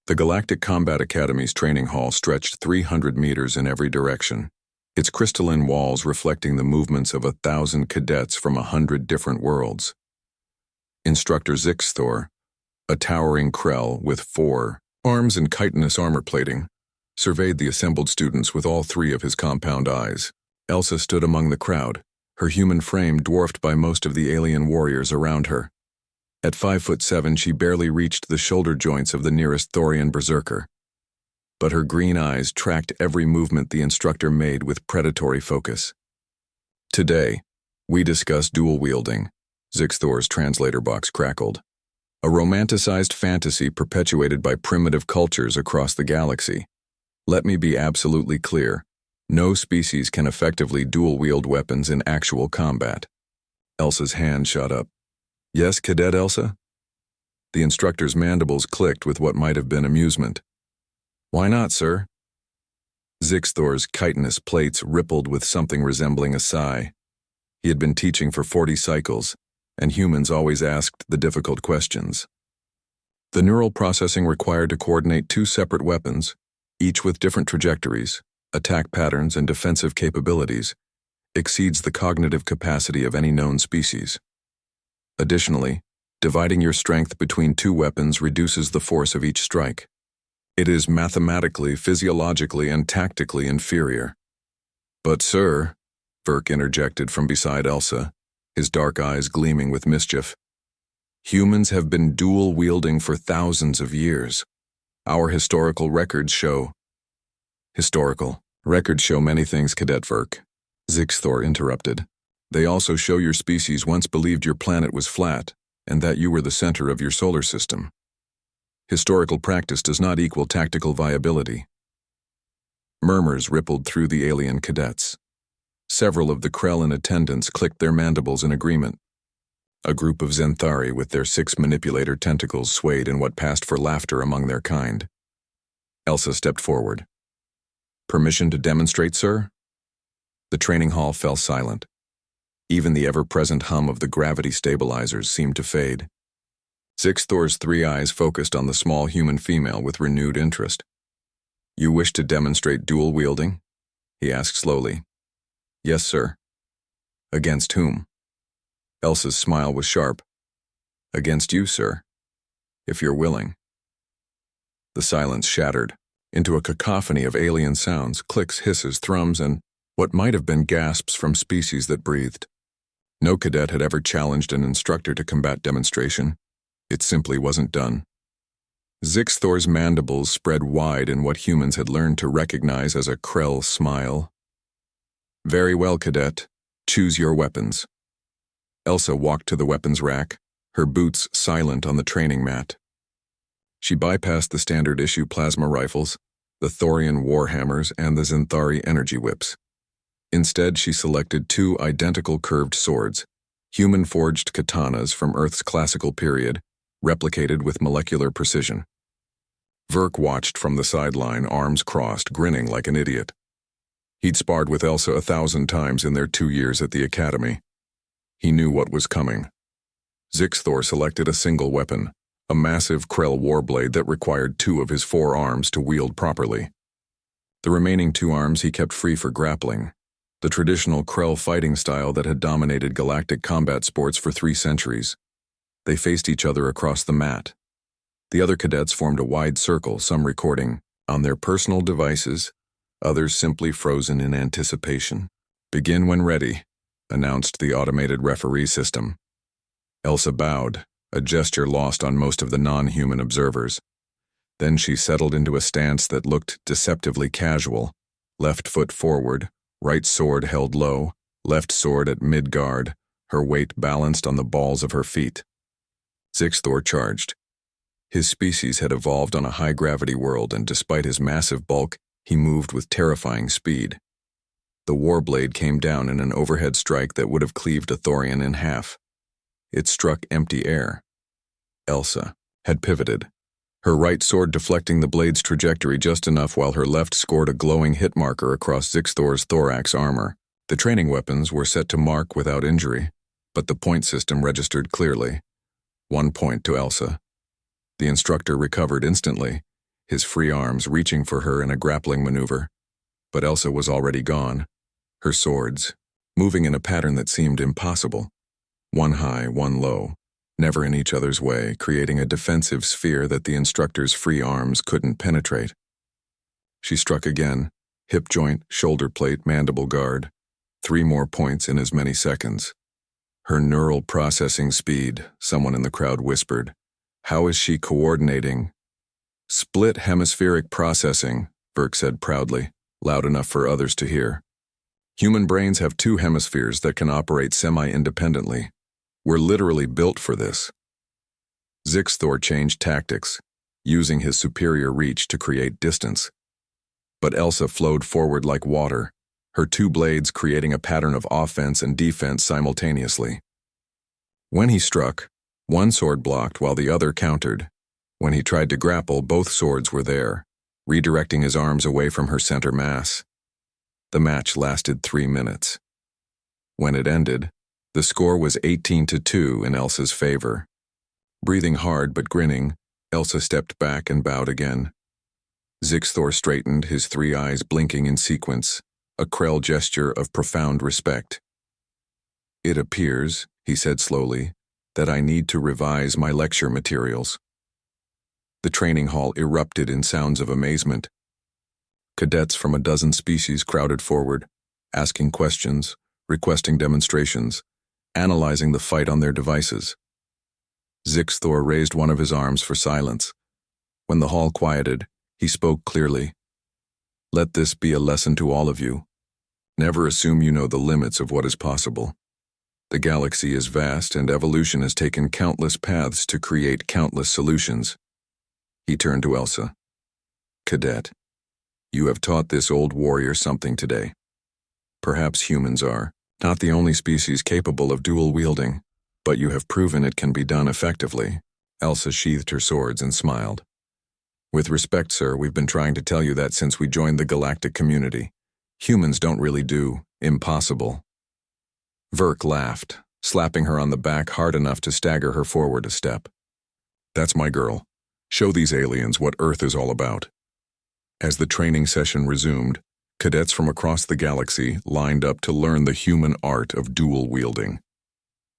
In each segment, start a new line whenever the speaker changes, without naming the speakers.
The Galactic Combat Academy's training hall stretched 300 meters in every direction, its crystalline walls reflecting the movements of 1,000 cadets from 100 different worlds. Instructor Zixthor, a towering Krell with 4 arms and chitinous armor plating, surveyed the assembled students with all 3 of his compound eyes. Elsa stood among the crowd, her human frame dwarfed by most of the alien warriors around her. At 5'7", she barely reached the shoulder joints of the nearest Thorian berserker. But her green eyes tracked every movement the instructor made with predatory focus. Today, we discuss dual-wielding, Zixthor's translator box crackled. A romanticized fantasy perpetuated by primitive cultures across the galaxy. Let me be absolutely clear. No species can effectively dual-wield weapons in actual combat. Elsa's hand shot up. Yes, Cadet Elsa? The instructor's mandibles clicked with what might have been amusement. Why not, sir? Zixthor's chitinous plates rippled with something resembling a sigh. He had been teaching for 40 cycles, and humans always asked the difficult questions. The neural processing required to coordinate 2 separate weapons, each with different trajectories, attack patterns, and defensive capabilities, exceeds the cognitive capacity of any known species. Additionally, dividing your strength between 2 weapons reduces the force of each strike. It is mathematically, physiologically, and tactically inferior. But sir, Verk interjected from beside Elsa, his dark eyes gleaming with mischief, humans have been dual-wielding for thousands of years. Our historical records show... Historical records show many things, Cadet Verk, Zixthor interrupted. They also show your species once believed your planet was flat, and that you were the center of your solar system. Historical practice does not equal tactical viability. Murmurs rippled through the alien cadets. Several of the Krell in attendance clicked their mandibles in agreement. A group of Zenthari with their 6 manipulator tentacles swayed in what passed for laughter among their kind. Elsa stepped forward. Permission to demonstrate, sir? The training hall fell silent. Even the ever-present hum of the gravity stabilizers seemed to fade. Zixthor's 3 eyes focused on the small human female with renewed interest. You wish to demonstrate dual-wielding? He asked slowly. Yes, sir. Against whom? Elsa's smile was sharp. Against you, sir. If you're willing. The silence shattered into a cacophony of alien sounds, clicks, hisses, thrums, and what might have been gasps from species that breathed. No cadet had ever challenged an instructor to combat demonstration. It simply wasn't done. Zixthor's mandibles spread wide in what humans had learned to recognize as a Krell smile. Very well, cadet. Choose your weapons. Elsa walked to the weapons rack, her boots silent on the training mat. She bypassed the standard-issue plasma rifles, the Thorian warhammers, and the Zenthari energy whips. Instead, she selected 2 identical curved swords, human-forged katanas from Earth's classical period, replicated with molecular precision. Verk watched from the sideline, arms crossed, grinning like an idiot. He'd sparred with Elsa 1,000 times in their 2 years at the academy. He knew what was coming. Zixthor selected a single weapon, a massive Krell warblade that required 2 of his 4 arms to wield properly. The remaining 2 arms he kept free for grappling, the traditional Krell fighting style that had dominated galactic combat sports for 3 centuries. They faced each other across the mat. The other cadets formed a wide circle, some recording on their personal devices, others simply frozen in anticipation. Begin when ready, announced the automated referee system. Elsa bowed, a gesture lost on most of the non-human observers. Then she settled into a stance that looked deceptively casual, left foot forward, right sword held low, left sword at mid-guard, her weight balanced on the balls of her feet. Zixthor charged. His species had evolved on a high-gravity world, and despite his massive bulk, he moved with terrifying speed. The warblade came down in an overhead strike that would have cleaved a Thorian in half. It struck empty air. Elsa had pivoted, her right sword deflecting the blade's trajectory just enough while her left scored a glowing hit marker across Zixthor's thorax armor. The training weapons were set to mark without injury, but the point system registered clearly. 1 point to Elsa. The instructor recovered instantly, his free arms reaching for her in a grappling maneuver. But Elsa was already gone, her swords, moving in a pattern that seemed impossible. One high, one low, never in each other's way, creating a defensive sphere that the instructor's free arms couldn't penetrate. She struck again, hip joint, shoulder plate, mandible guard, 3 more points in as many seconds. Her neural processing speed, someone in the crowd whispered. How is she coordinating? Split hemispheric processing, Burke said proudly, loud enough for others to hear. Human brains have 2 hemispheres that can operate semi-independently. We're literally built for this. Zixthor changed tactics, using his superior reach to create distance. But Elsa flowed forward like water, her 2 blades creating a pattern of offense and defense simultaneously. When he struck, one sword blocked while the other countered. When he tried to grapple, both swords were there, redirecting his arms away from her center mass. The match lasted 3 minutes. When it ended, the score was 18-2 in Elsa's favor. Breathing hard but grinning, Elsa stepped back and bowed again. Zixthor straightened, his 3 eyes blinking in sequence, a Krell gesture of profound respect. It appears, he said slowly, that I need to revise my lecture materials. The training hall erupted in sounds of amazement. Cadets from a dozen species crowded forward, asking questions, requesting demonstrations, analyzing the fight on their devices. Zixthor raised one of his arms for silence. When the hall quieted, he spoke clearly. Let this be a lesson to all of you. Never assume you know the limits of what is possible. The galaxy is vast and evolution has taken countless paths to create countless solutions. He turned to Elsa. Cadet, you have taught this old warrior something today. Perhaps humans are not the only species capable of dual wielding, but you have proven it can be done effectively. Elsa sheathed her swords and smiled. With respect, sir, we've been trying to tell you that since we joined the galactic community. Humans don't really do impossible. Verk laughed, slapping her on the back hard enough to stagger her forward a step. That's my girl. Show these aliens what Earth is all about. As the training session resumed, cadets from across the galaxy lined up to learn the human art of dual wielding.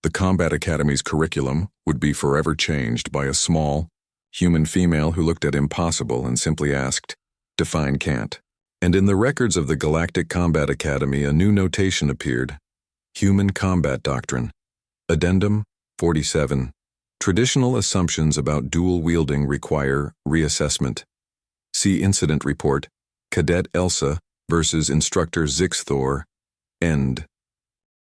The Combat Academy's curriculum would be forever changed by a small, human female who looked at impossible and simply asked, "Define can't." And in the records of the Galactic Combat Academy, a new notation appeared. Human Combat Doctrine. Addendum 47. Traditional assumptions about dual wielding require reassessment. See Incident Report, Cadet Elsa versus Instructor Zixthor. End.